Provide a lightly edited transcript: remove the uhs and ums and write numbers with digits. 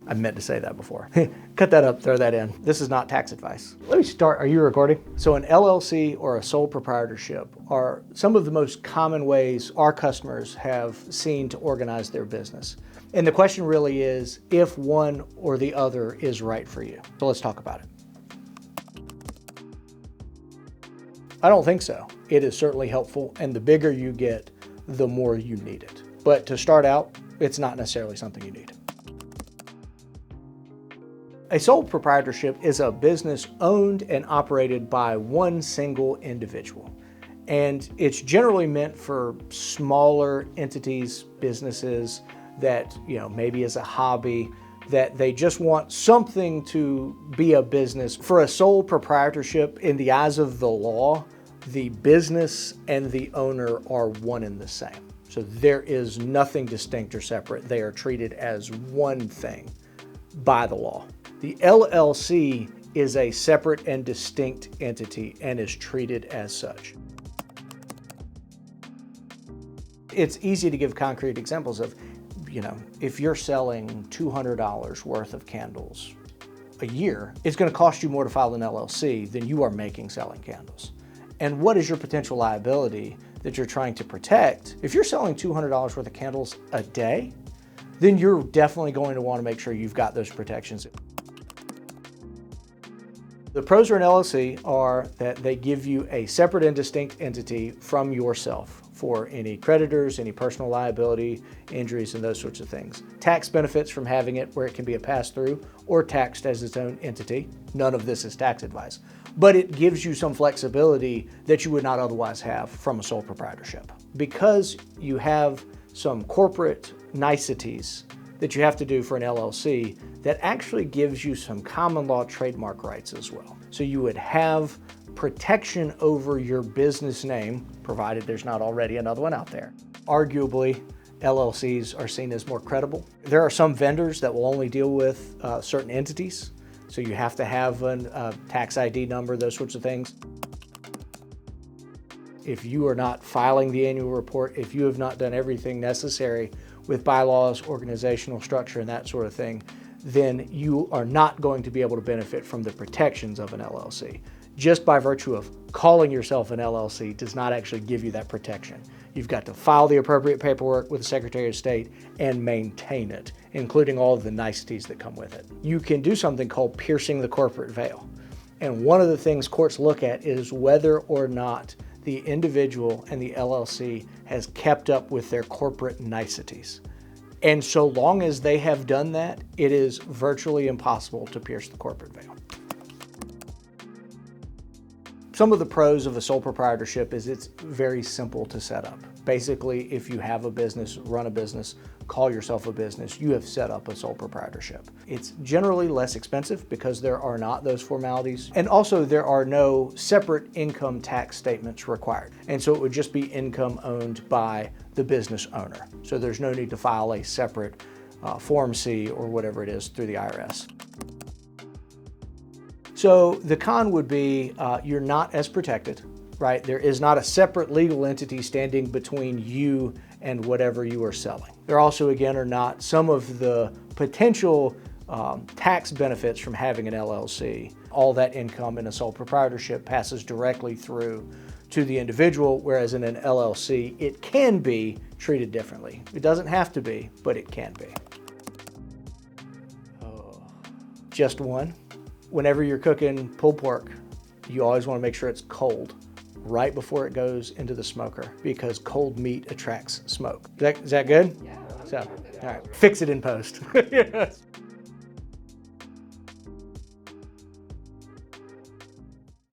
I meant to say that before. Cut that up, throw that in. This is not tax advice. Let me start. Are you recording? So an LLC or a sole proprietorship are some of the most common ways our customers have seen to organize their business. And the question really is if one or the other is right for you. So let's talk about it. I don't think so. It is certainly helpful, and the bigger you get, the more you need it. But to start out, it's not necessarily something you need. A sole proprietorship is a business owned and operated by one single individual. And it's generally meant for smaller entities, businesses that, maybe as a hobby, that they just want something to be a business. For a sole proprietorship, in the eyes of the law, the business and the owner are one and the same. So there is nothing distinct or separate. They are treated as one thing by the law. The LLC is a separate and distinct entity and is treated as such. It's easy to give concrete examples of, if you're selling $200 worth of candles a year, it's going to cost you more to file an LLC than you are making selling candles. And what is your potential liability that you're trying to protect? If you're selling $200 worth of candles a day, then you're definitely going to want to make sure you've got those protections. The pros of an LLC are that they give you a separate and distinct entity from yourself for any creditors, any personal liability, injuries, and those sorts of things. Tax benefits from having it where it can be a pass-through or taxed as its own entity. None of this is tax advice, but it gives you some flexibility that you would not otherwise have from a sole proprietorship. Because you have some corporate niceties that you have to do for an LLC, that actually gives you some common law trademark rights as well. So you would have protection over your business name, provided there's not already another one out there. Arguably, LLCs are seen as more credible. There are some vendors that will only deal with certain entities, so you have to have a tax ID number, those sorts of things. If you are not filing the annual report, if you have not done everything necessary with bylaws, organizational structure, and that sort of thing, then you are not going to be able to benefit from the protections of an LLC. Just by virtue of calling yourself an LLC does not actually give you that protection. You've got to file the appropriate paperwork with the Secretary of State and maintain it, including all of the niceties that come with it. You can do something called piercing the corporate veil. And one of the things courts look at is whether or not the individual and the LLC has kept up with their corporate niceties. And so long as they have done that, it is virtually impossible to pierce the corporate veil. Some of the pros of a sole proprietorship is it's very simple to set up. Basically, if you have a business, run a business, call yourself a business, you have set up a sole proprietorship. It's generally less expensive because there are not those formalities. And also there are no separate income tax statements required. And so it would just be income owned by the business owner. So there's no need to file a separate Form C or whatever it is through the IRS. So the con would be you're not as protected, right? There is not a separate legal entity standing between you and whatever you are selling. There also, again, are not some of the potential tax benefits from having an LLC. All that income in a sole proprietorship passes directly through to the individual, whereas in an LLC, it can be treated differently. It doesn't have to be, but it can be. Just one. Whenever you're cooking pulled pork, you always want to make sure it's cold right before it goes into the smoker because cold meat attracts smoke. Is that good? Yeah. So, all right, fix it in post. Yes.